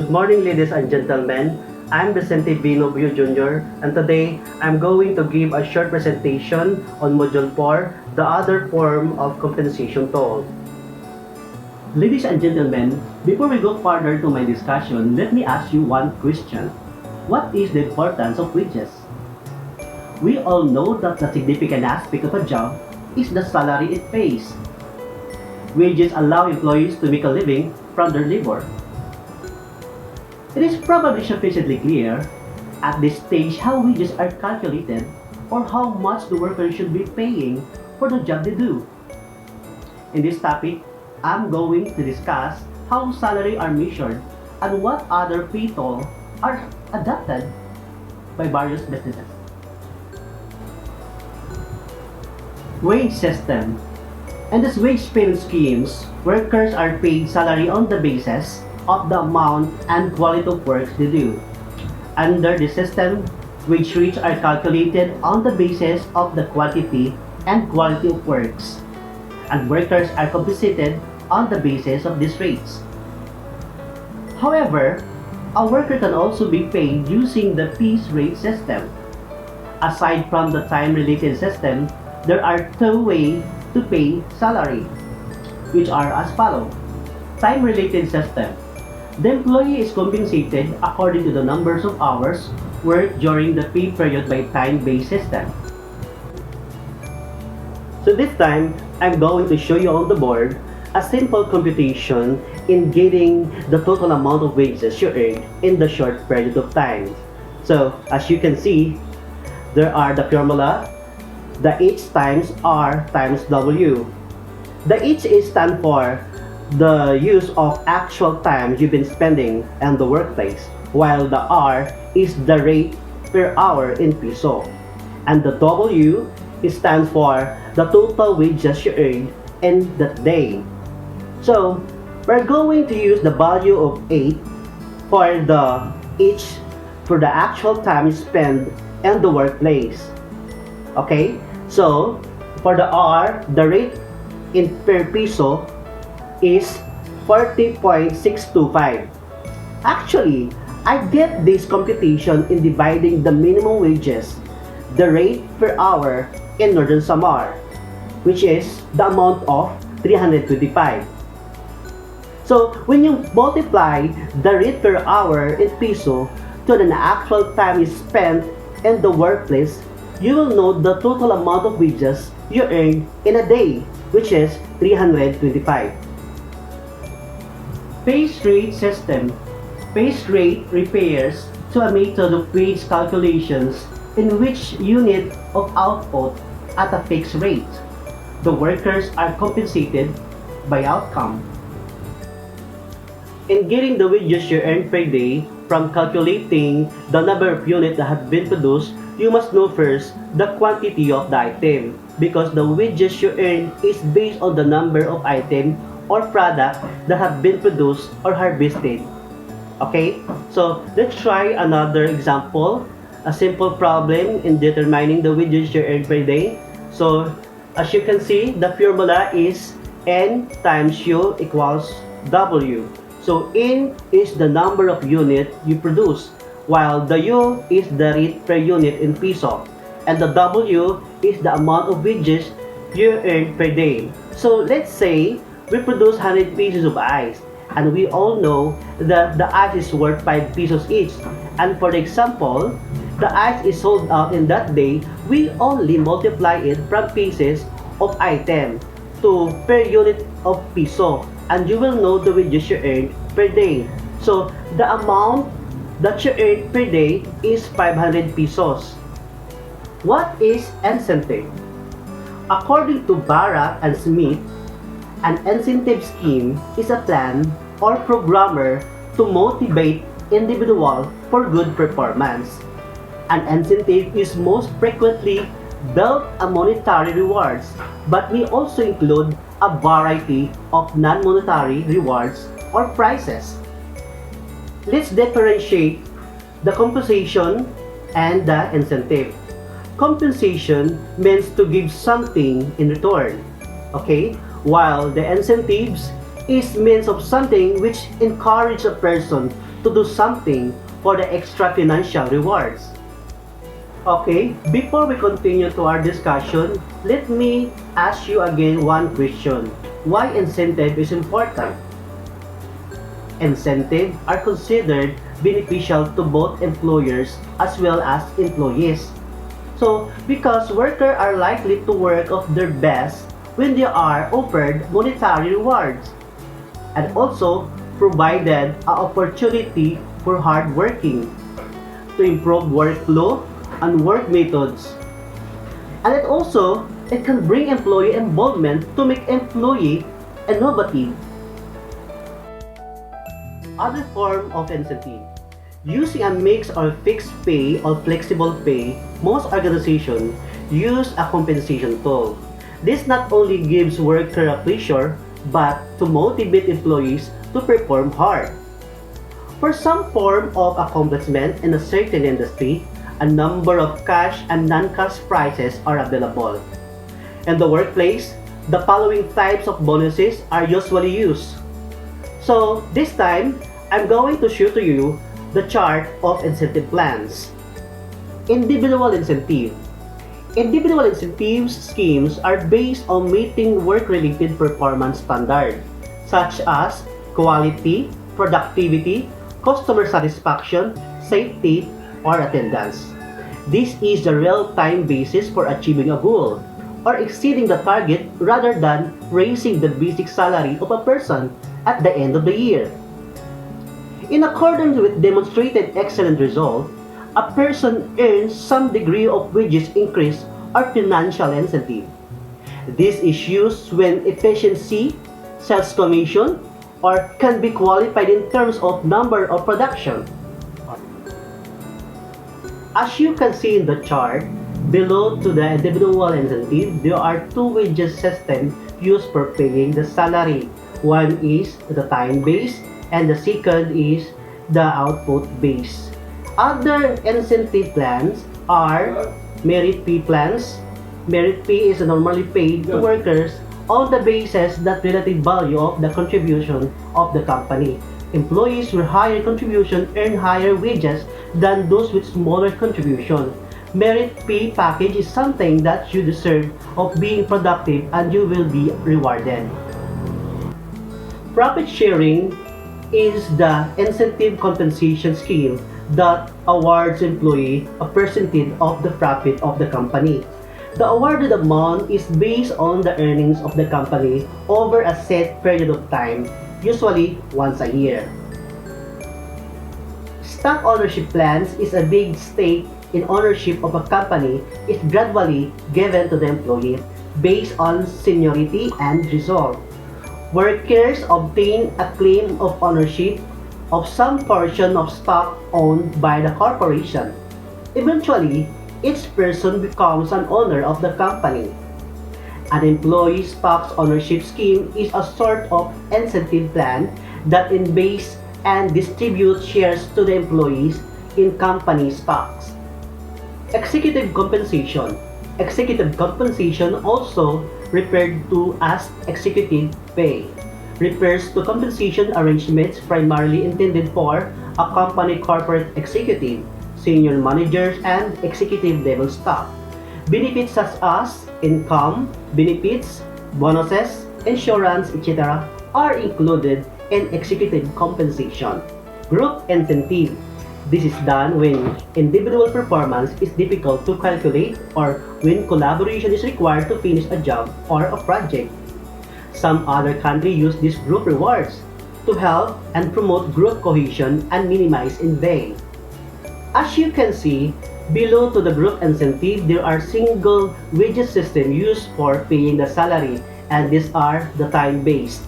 Good morning, ladies and gentlemen. I'm Vicente Bino Bio Jr. and today I'm going to give a short presentation on Module 4, the other form of compensation tool. Ladies and gentlemen, before we go further to my discussion, let me ask you one question. What is the importance of wages? We all know that the significant aspect of a job is the salary it pays. Wages allow employees to make a living from their labor. It is probably sufficiently clear at this stage how wages are calculated or how much the worker should be paying for the job they do. In this topic, I'm going to discuss how salary are measured and what other people are adopted by various businesses. Wage system. In this wage payment schemes, workers are paid salary on the basis of the amount and quality of work they do. Under the system, wage rates are calculated on the basis of the quantity and quality of works, and workers are compensated on the basis of these rates. However, a worker can also be paid using the piece rate system. Aside from the time-related system, there are two ways to pay salary, which are as follows. Time-related system. The employee is compensated according to the numbers of hours worked during the pay period by time-based system. So this time, I'm going to show you on the board a simple computation in getting the total amount of wages you earn in the short period of time. So as you can see, there are the formula, the H times R times W. The H is stand for the use of actual time you've been spending in the workplace, while the R is the rate per hour in peso, and the W stands for the total wages you earned in that day. So we're going to use the value of 8 for the H for the actual time spent in the workplace. Okay, so for the R, the rate in per peso is 40.625. Actually, I get this computation in dividing the minimum wages, the rate per hour in Northern Samar, which is the amount of 325. So when you multiply the rate per hour in peso to the actual time spent in the workplace, you will know the total amount of wages you earn in a day, which is 325. Base rate system. Base rate refers to a method of wage calculations in which unit of output at a fixed rate. The workers are compensated by outcome. In getting the wages you earn per day from calculating the number of units that have been produced, you must know first the quantity of the item, because the wages you earn is based on the number of items or products that have been produced or harvested. Okay, so let's try another example, a simple problem in determining the wages you earn per day. So as you can see, the formula is N times U equals W. So N is the number of units you produce, while the U is the rate per unit in peso, and the W is the amount of wages you earn per day. So let's say we produce 100 pieces of ice, and we all know that the ice is worth 5 pesos each. And for example, the ice is sold out in that day, we only multiply it from pieces of item to per unit of peso, and you will know the wages you earn per day. So the amount that you earn per day is 500 pesos. What is incentive? According to Barak and Smith, an incentive scheme is a plan or programmer to motivate individuals for good performance. An incentive is most frequently built on monetary rewards, but may also include a variety of non-monetary rewards or prizes. Let's differentiate the compensation and the incentive. Compensation means to give something in return. Okay? While the incentives is means of something which encourage a person to do something for the extra financial rewards. Okay, before we continue to our discussion, let me ask you again one question. Why incentive is important? Incentives are considered beneficial to both employers as well as employees. So, because workers are likely to work of their best when they are offered monetary rewards, and also provided an opportunity for hard working to improve workflow and work methods. And it can bring employee involvement to make employee innovative. Other form of incentive. Using a mix of fixed pay or flexible pay, most organizations use a compensation tool. This not only gives worker a pleasure, but to motivate employees to perform hard. For some form of accomplishment in a certain industry, a number of cash and non-cash prizes are available. In the workplace, the following types of bonuses are usually used. So this time, I'm going to show to you the chart of incentive plans. Individual incentive. Individual incentive schemes are based on meeting work-related performance standards such as quality, productivity, customer satisfaction, safety, or attendance. This is the real-time basis for achieving a goal or exceeding the target rather than raising the basic salary of a person at the end of the year. In accordance with demonstrated excellent results, a person earns some degree of wages increase or financial incentive. This is used when efficiency, sales commission, or can be qualified in terms of number of production. As you can see in the chart, below to the individual incentive, there are two wages systems used for paying the salary. One is the time-based and the second is the output-based. Other incentive plans are merit pay plans. Merit pay is normally paid to workers on the basis that relative value of the contribution of the company. Employees with higher contribution earn higher wages than those with smaller contribution. Merit pay package is something that you deserve of being productive and you will be rewarded. Profit sharing is the incentive compensation scheme that awards employee a percentage of the profit of the company. The awarded amount is based on the earnings of the company over a set period of time, usually once a year. Stock ownership plans is a big stake in ownership of a company is gradually given to the employee based on seniority and result. Workers obtain a claim of ownership of some portion of stock owned by the corporation. Eventually, each person becomes an owner of the company. An employee stock ownership scheme is a sort of incentive plan that invests and distributes shares to the employees in company stocks. Executive compensation. Executive compensation, also referred to as executive pay, refers to compensation arrangements primarily intended for a company corporate executive, senior managers, and executive level staff. Benefits such as income, benefits, bonuses, insurance, etc. are included in executive compensation. Group incentive. This is done when individual performance is difficult to calculate or when collaboration is required to finish a job or a project. Some other countries use these group rewards to help and promote group cohesion and minimize envy. As you can see, below to the group incentive, there are single wages system used for paying the salary, and these are the time-based.